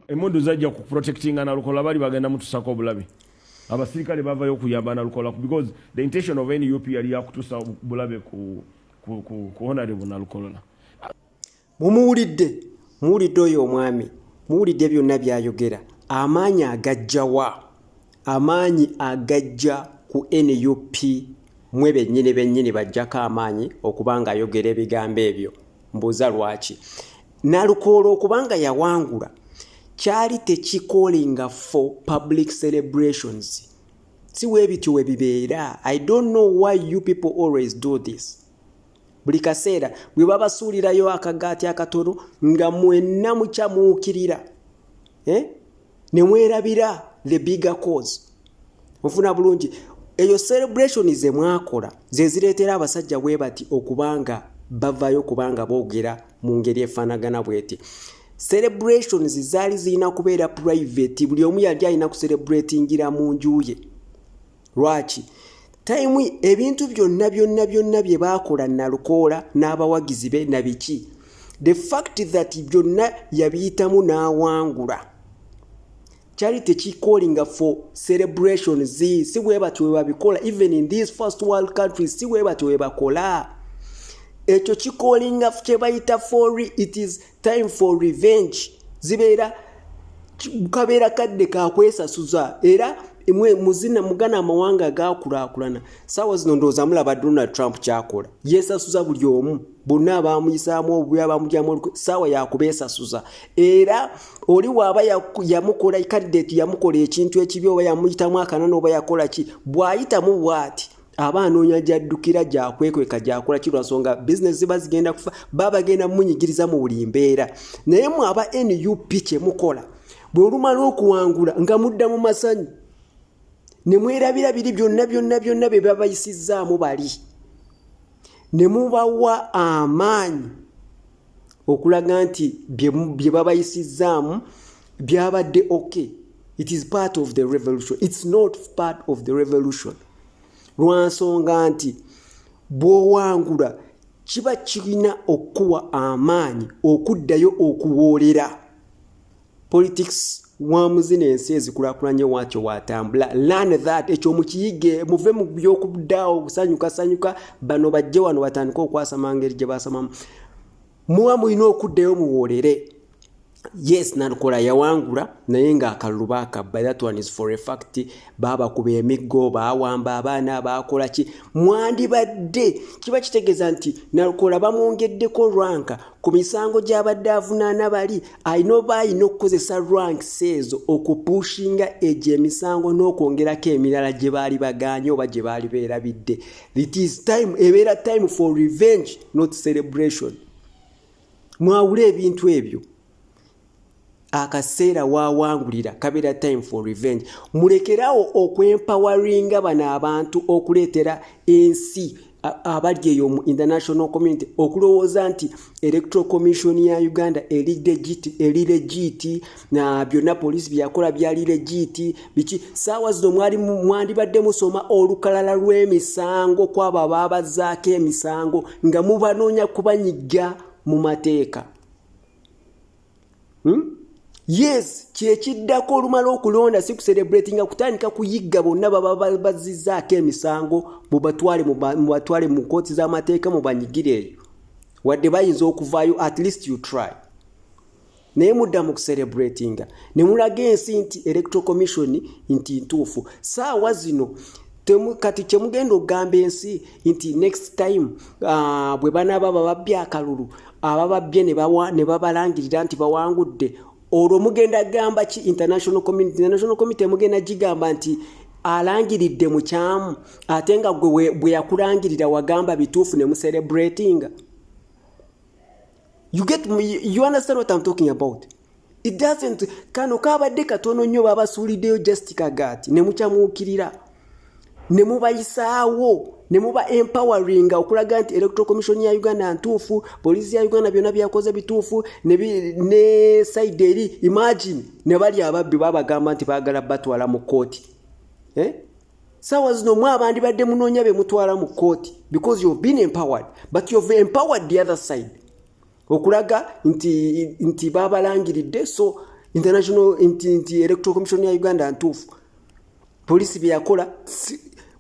Emondo zajja ku protecting na lukola bali bagenda mutusako obulabe. Abasirikale bavayo okuyamba na lukola because the intention of NUP yali yakutusa bulabe ku honorable na lukola. Muwulidde oyo omwami muwulidde byonna byayogera amaanyi agajja ku NUP mwe bennyini bajjako amaanyi okubanga ayogera ebigambo ebyo mbuuza lwaki nalukola okubanga yawangula kyali tekikolinga for public celebrations si webityo webibeera. I don't know why you people always do this. Buli kaseera bwe babasuulirayo akagaati akatono nga mwenna mukyamuukirira ne mwerabira the bigger cause. Ofuna bulungi eyo celebration ze mwakola ze zireetera abasajja bwe bati okubanga bavayo kubanga boogera mu ngeri efaanagana bweti. Celebrations zaali zirina kubeera private, buli omu yali alina kucelebratingira mu nju ye. Lwaki? Time ebintu byonna bye baakola Nalukoola n'abawagizi be na biki. The fact that byonna yabiyitamu n'awangula kyali tekikolinga for celebrations. Si bwe batyo babikola even in these first world countries, si bwe batyo bakola. Ekyo kikolinga kye bayita for it is time for revenge. Zibeera kabeera kadde ka kwesasuza era imwe muzina mugana amawanga gakulaakulana. Sawa zino ndowooza mulaba Donald Trump kyakola yeesasuza buli omu bonna abamuyisaamu obubi abamugyamu sawa yakubeesasuza era oli waaba yamukola candidate yamukola ekintu ekibi oba yamuyitamu akanana oba yakola ki bw'ayitamu bw'ati aba anoonya gy'addukira gy'akwekweka gy'akola ki lwansonga business ziba zigenda kufa baba bagenda munyigiriza mu buli mbeera. Naye mu aba NUP kye mukola bwe olumala okuwangula nga mudda mu masanyu ne mwerabira biri byonna bye babayisizzaamu bali ne mubawa amaanyi okulaga nti bye babayisizzaamu byabadde okay. It is part of the revolution. It's not part of the revolution. Lwansonga nti bw'owangula kiba kirina okuwa amaanyi okuddayo okuwoolera. Politics wamuzina ensi ezikulaakulanye waakyo watambula. Learn that. Ekyo mukiyige muve mu by'okuddawo kusanyuka bano bajje wano batandika okwasama ngeri gye basamamu. Muba mulina okuddayo muwoolere. Yes, Nalukoola yawangula naye ng'akalulu baakabba. That one is for a fact. Baabakuba emiggo, baawamba abaana, baakola ki. Mwandibadde kiba kitegeeza nti Nalukoola bamwongeddeko ranka ku misango gy'abadde avunaana bali. Ayina oba ayina okukozesa ranks ezo okupushinga egyo emisango n'okwongerako emirala gye baali bagaanye oba gye baali beerabidde. It is time, ebeera time for revenge, not celebration. Mwawule ebintu ebyo. Akaseera waawangulira kabeera time for revenge. Mulekerawo okwempoweringa bano abantu okuleetera ensi abali eyo mu international community okulowooza nti electoral commission ya Uganda eri legit na byonna police byakola byali legit biki. Saawa zino mwandibadde musoma olukalala lw'emisango kwabo abaabazaako emisango nga mubanoonya kubanyiga mu mateeka. Yes, kyekiddako olumala okulonda si kucelebratinga kutandika kuyigga bonna baba bazizzaako emisango mubatwale mu kooti z'amateeka mubanyigire eyo wadde bayinza okuvaayo at least you try. Naye mudda mu kucelebratinga ne mulaga ensi nti electoral commission nti ntuufu. Saawa zino kati kyemugenda okugamba ensi nti next time bwe banaaba bababbye akalulu abababbye ne babalangirira nti bawangudde olwo mugenda gamba ki international community mugenda gigamba nti alangiridde mu kyamu ate nga bwe yakulangirira wagamba bituufu ne mu celebratinga. You understand what I'm talking about? It doesn't. Kano kabadde katono nnyo babasuuliddeyo just kagaati ne mukyamuukirira ne mubayisaawo ne muba empowering okulaga nti electoral commission ya Uganda ntuufu, police ya Uganda byonna byakoze bituufu ne side eri imagine ne bali ababbi babagamba nti baagala batwala mu kooti. Saawa zino mwabandi badde munoonya be mutwala mu kooti because you've been empowered but you've empowered the other side okulaga nti babalangiridde. So international electoral commission ya Uganda ntuufu police bye yakola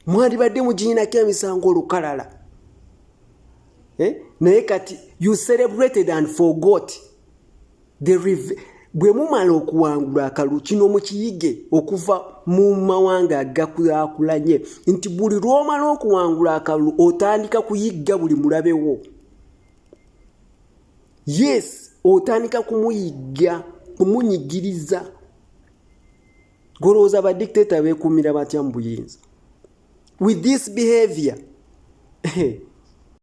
mwali badde mujinako emisango olukalala naye kati you celebrated and forgot bwe mumala okuwangula akalulu kino mukiyige okuva mu mawanga agakulanye nti buli lwomala okuwangula akalulu otandika kuyigga buli mulabewo. Yes, otandika kumuyigga kumunyigiriza. Golowooza badictator beekuumira batya mu buyinza with this behavior